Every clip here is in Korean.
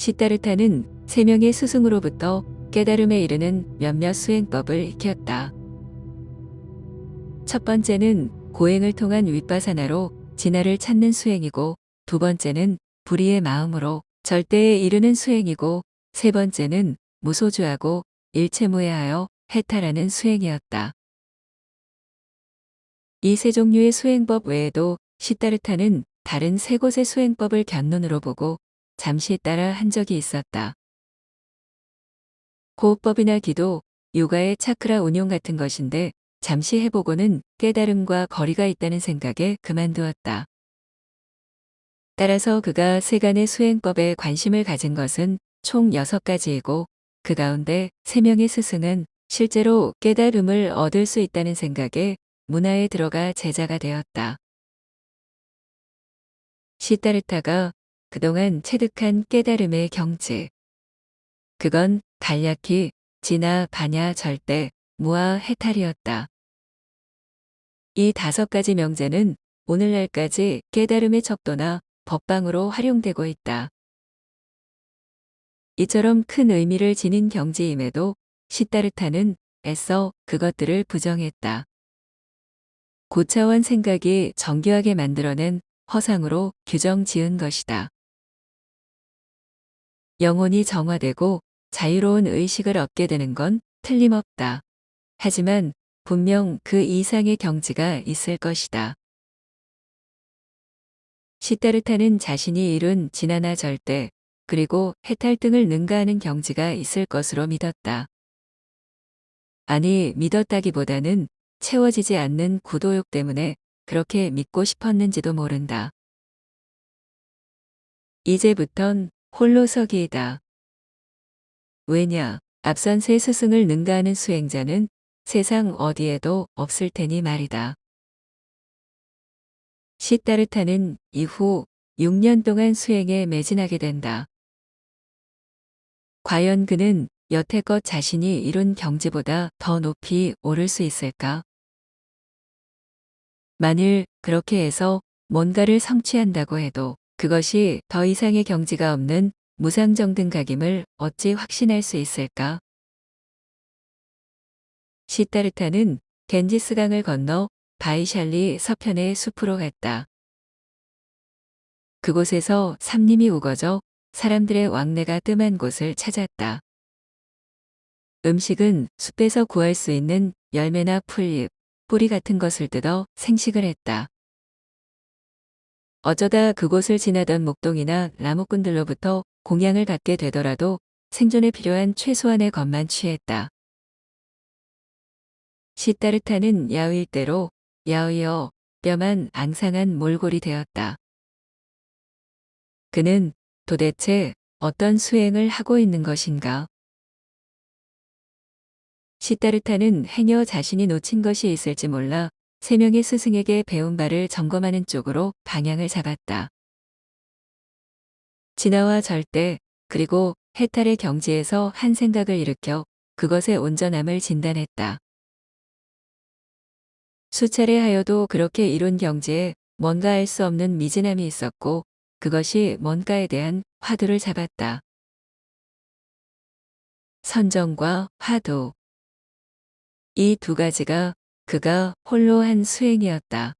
시다르타는 3명의 스승으로부터 깨달음에 이르는 몇몇 수행법을 익혔다. 첫 번째는 고행을 통한 윗바사나로 진화를 찾는 수행이고, 두 번째는 불의의 마음으로 절대에 이르는 수행이고, 세 번째는 무소주하고 일체무해하여 해탈하는 수행이었다. 이 세 종류의 수행법 외에도 시다르타는 다른 세 곳의 수행법을 견눈으로 보고 잠시 따라 한 적이 있었다. 호흡법이나 기도, 요가의 차크라 운용 같은 것인데 잠시 해보고는 깨달음과 거리가 있다는 생각에 그만두었다. 따라서 그가 세간의 수행법에 관심을 가진 것은 총 6가지이고 그 가운데 3명의 스승은 실제로 깨달음을 얻을 수 있다는 생각에 문화에 들어가 제자가 되었다. 시다르타가 그동안 체득한 깨달음의 경지. 그건 간략히 진화, 반야, 절대, 무아, 해탈이었다. 이 5가지 명제는 오늘날까지 깨달음의 척도나 법방으로 활용되고 있다. 이처럼 큰 의미를 지닌 경지임에도 시다르타는 애써 그것들을 부정했다. 고차원 생각이 정교하게 만들어낸 허상으로 규정 지은 것이다. 영혼이 정화되고 자유로운 의식을 얻게 되는 건 틀림없다. 하지만 분명 그 이상의 경지가 있을 것이다. 시다르타는 자신이 이룬 진화나 절대, 그리고 해탈 등을 능가하는 경지가 있을 것으로 믿었다. 아니, 믿었다기보다는 채워지지 않는 구도욕 때문에 그렇게 믿고 싶었는지도 모른다. 이제부턴 홀로서기이다. 왜냐, 앞선 세 스승을 능가하는 수행자는 세상 어디에도 없을 테니 말이다. 시다르타는 이후 6년 동안 수행에 매진하게 된다. 과연 그는 여태껏 자신이 이룬 경지보다 더 높이 오를 수 있을까? 만일 그렇게 해서 뭔가를 성취한다고 해도 그것이 더 이상의 경지가 없는 무상정등각임을 어찌 확신할 수 있을까? 시다르타는 겐지스강을 건너 바이샬리 서편의 숲으로 갔다. 그곳에서 삼림이 우거져 사람들의 왕래가 뜸한 곳을 찾았다. 음식은 숲에서 구할 수 있는 열매나 풀잎, 뿌리 같은 것을 뜯어 생식을 했다. 어쩌다 그곳을 지나던 목동이나 나무꾼들로부터 공양을 받게 되더라도 생존에 필요한 최소한의 것만 취했다. 시다르타는 야의대로 야의어 뼈만 앙상한 몰골이 되었다. 그는 도대체 어떤 수행을 하고 있는 것인가? 시다르타는 행여 자신이 놓친 것이 있을지 몰라 3명의 스승에게 배운 바를 점검하는 쪽으로 방향을 잡았다. 진화와 절대, 그리고 해탈의 경지에서 한 생각을 일으켜 그것의 온전함을 진단했다. 수차례 하여도 그렇게 이룬 경지에 뭔가 알 수 없는 미진함이 있었고 그것이 뭔가에 대한 화두를 잡았다. 선정과 화두. 이 2가지가 그가 홀로 한 수행이었다.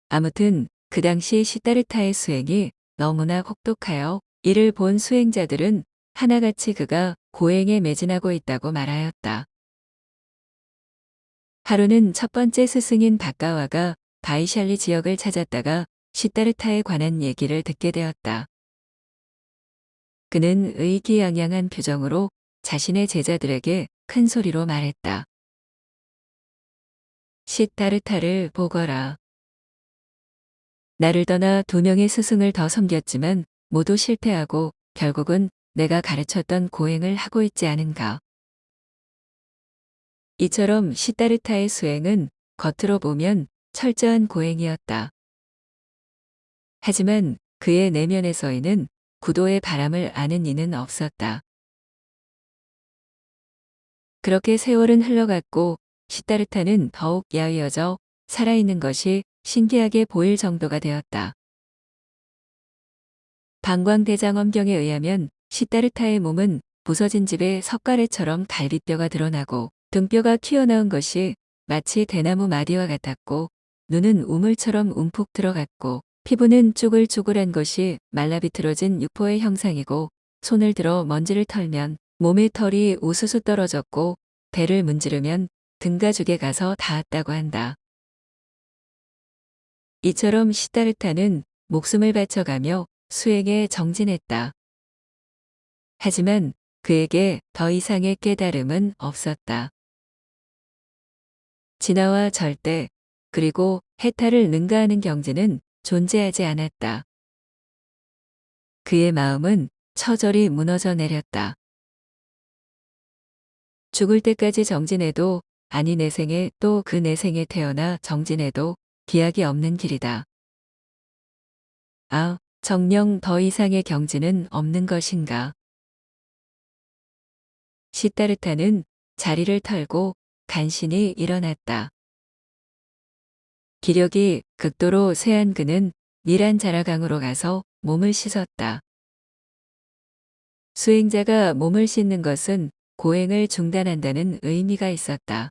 아무튼 그 당시 시다르타의 수행이 너무나 혹독하여 이를 본 수행자들은 하나같이 그가 고행에 매진하고 있다고 말하였다. 하루는 첫 번째 스승인 바가와가 바이샬리 지역을 찾았다가 시다르타에 관한 얘기를 듣게 되었다. 그는 의기양양한 표정으로 자신의 제자들에게 큰 소리로 말했다. 시다르타를 보거라. 나를 떠나 2명의 스승을 더 섬겼지만 모두 실패하고 결국은 내가 가르쳤던 고행을 하고 있지 않은가. 이처럼 시다르타의 수행은 겉으로 보면 철저한 고행이었다. 하지만 그의 내면에서에는 구도의 바람을 아는 이는 없었다. 그렇게 세월은 흘러갔고 시다르타는 더욱 야위어져 살아있는 것이 신기하게 보일 정도가 되었다. 방광대장엄경에 의하면 시다르타의 몸은 부서진 집의 석가래처럼 갈비뼈가 드러나고 등뼈가 튀어나온 것이 마치 대나무 마디와 같았고 눈은 우물처럼 움푹 들어갔고 피부는 쭈글쭈글한 것이 말라비틀어진 육포의 형상이고 손을 들어 먼지를 털면 몸의 털이 우수수 떨어졌고 배를 문지르면 등가죽에 가서 닿았다고 한다. 이처럼 시다르타는 목숨을 바쳐가며 수행에 정진했다. 하지만 그에게 더 이상의 깨달음은 없었다. 진화와 절대, 그리고 해탈을 능가하는 경지는 존재하지 않았다. 그의 마음은 처절히 무너져 내렸다. 죽을 때까지 정진해도 아니 내생에 또 그 내생에 태어나 정진해도 기약이 없는 길이다. 아, 정녕 더 이상의 경지는 없는 것인가. 시다르타는 자리를 털고 간신히 일어났다. 기력이 극도로 쇠한 그는 니란자라강으로 가서 몸을 씻었다. 수행자가 몸을 씻는 것은 고행을 중단한다는 의미가 있었다.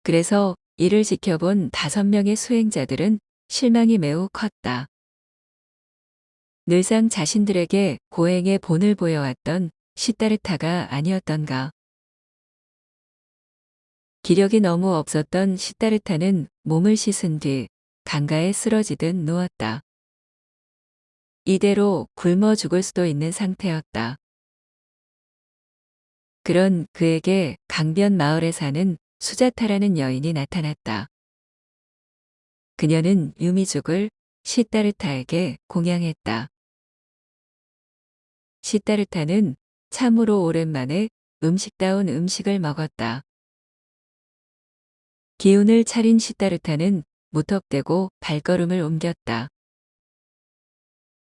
그래서 이를 지켜본 5명의 수행자들은 실망이 매우 컸다. 늘상 자신들에게 고행의 본을 보여왔던 시다르타가 아니었던가. 기력이 너무 없었던 시다르타는 몸을 씻은 뒤 강가에 쓰러지듯 누웠다. 이대로 굶어 죽을 수도 있는 상태였다. 그런 그에게 강변 마을에 사는 수자타라는 여인이 나타났다. 그녀는 유미죽을 시다르타에게 공양했다. 시다르타는 참으로 오랜만에 음식다운 음식을 먹었다. 기운을 차린 시다르타는 무턱대고 발걸음을 옮겼다.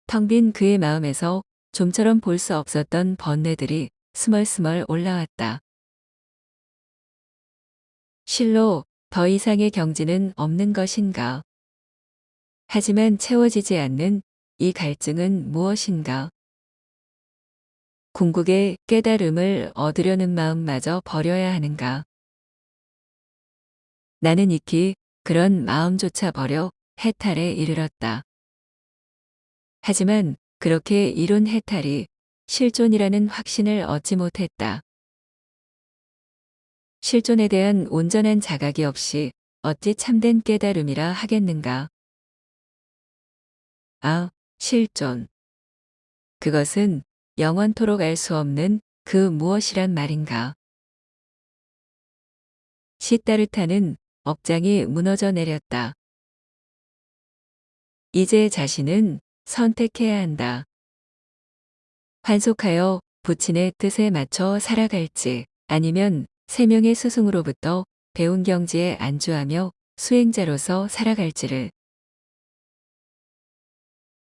텅 빈 그의 마음에서 좀처럼 볼 수 없었던 번뇌들이 스멀스멀 올라왔다. 실로 더 이상의 경지는 없는 것인가? 하지만 채워지지 않는 이 갈증은 무엇인가? 궁극의 깨달음을 얻으려는 마음마저 버려야 하는가? 나는 익히 그런 마음조차 버려 해탈에 이르렀다. 하지만 그렇게 이룬 해탈이 실존이라는 확신을 얻지 못했다. 실존에 대한 온전한 자각이 없이 어찌 참된 깨달음이라 하겠는가? 아, 실존. 그것은 영원토록 알 수 없는 그 무엇이란 말인가? 시다르타는 억장이 무너져 내렸다. 이제 자신은 선택해야 한다. 환속하여 부친의 뜻에 맞춰 살아갈지 아니면 3명의 스승으로부터 배운 경지에 안주하며 수행자로서 살아갈지를.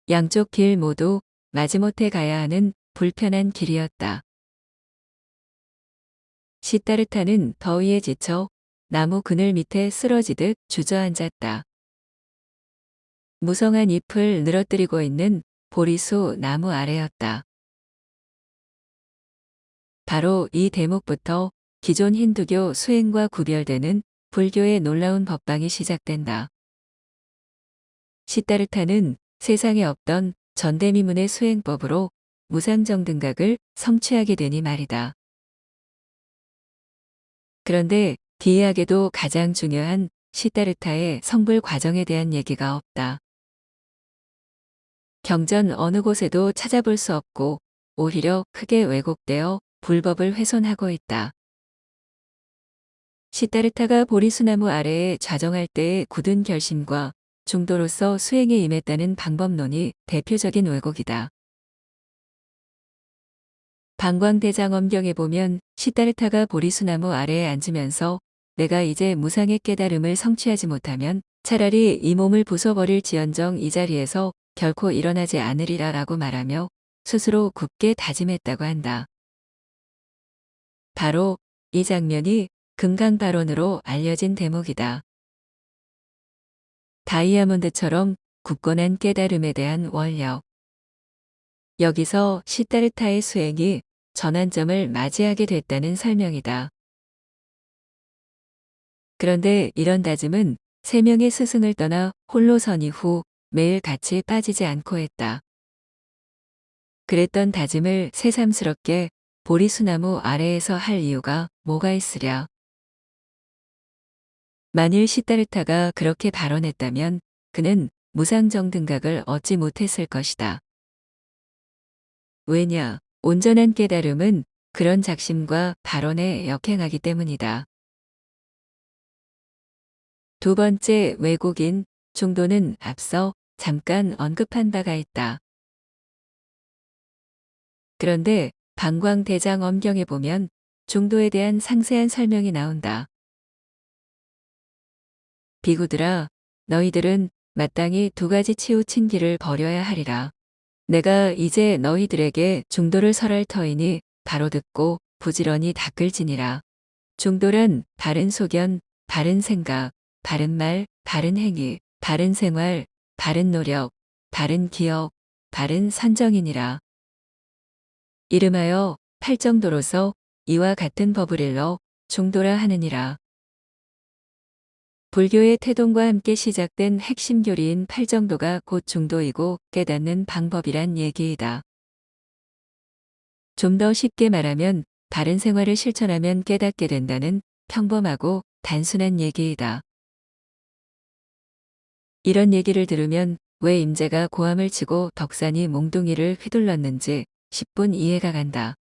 양쪽 길 모두 마지못해 가야 하는 불편한 길이었다. 시다르타는 더위에 지쳐 나무 그늘 밑에 쓰러지듯 주저앉았다. 무성한 잎을 늘어뜨리고 있는 보리수 나무 아래였다. 바로 이 대목부터 기존 힌두교 수행과 구별되는 불교의 놀라운 법방이 시작된다. 시다르타는 세상에 없던 전대미문의 수행법으로 무상정등각을 성취하게 되니 말이다. 그런데 기이하게도 가장 중요한 시다르타의 성불 과정에 대한 얘기가 없다. 경전 어느 곳에도 찾아볼 수 없고 오히려 크게 왜곡되어 불법을 훼손하고 있다. 시다르타가 보리수나무 아래에 좌정할 때의 굳은 결심과 중도로서 수행에 임했다는 방법론이 대표적인 왜곡이다. 방광대장엄경에 보면 시다르타가 보리수나무 아래에 앉으면서 내가 이제 무상의 깨달음을 성취하지 못하면 차라리 이 몸을 부숴버릴지언정 이 자리에서 결코 일어나지 않으리라 라고 말하며 스스로 굳게 다짐했다고 한다. 바로 이 장면이 금강발원으로 알려진 대목이다. 다이아몬드처럼 굳건한 깨달음에 대한 원력. 여기서 시다르타의 수행이 전환점을 맞이하게 됐다는 설명이다. 그런데 이런 다짐은 세 명의 스승을 떠나 홀로 선 이후 매일 같이 빠지지 않고 했다. 그랬던 다짐을 새삼스럽게 보리수나무 아래에서 할 이유가 뭐가 있으랴. 만일 시다르타가 그렇게 발언했다면 그는 무상정등각을 얻지 못했을 것이다. 왜냐? 온전한 깨달음은 그런 작심과 발언에 역행하기 때문이다. 두 번째 왜곡인 중도는 앞서 잠깐 언급한 바가 있다. 그런데 방광대장엄경에 보면 중도에 대한 상세한 설명이 나온다. 비구들아, 너희들은 마땅히 두 가지 치우친 길을 버려야 하리라. 내가 이제 너희들에게 중도를 설할 터이니 바로 듣고 부지런히 닦을지니라. 중도란 바른 소견, 바른 생각, 바른 말, 바른 행위, 바른 생활, 바른 노력, 바른 기억, 바른 선정이니라. 이름하여 팔정도로서 이와 같은 법을 일러 중도라 하느니라. 불교의 태동과 함께 시작된 핵심 교리인 팔정도가 곧 중도이고 깨닫는 방법이란 얘기이다. 좀 더 쉽게 말하면 바른 생활을 실천하면 깨닫게 된다는 평범하고 단순한 얘기이다. 이런 얘기를 들으면 왜 임재가 고함을 치고 덕산이 몽둥이를 휘둘렀는지 10분 이해가 간다.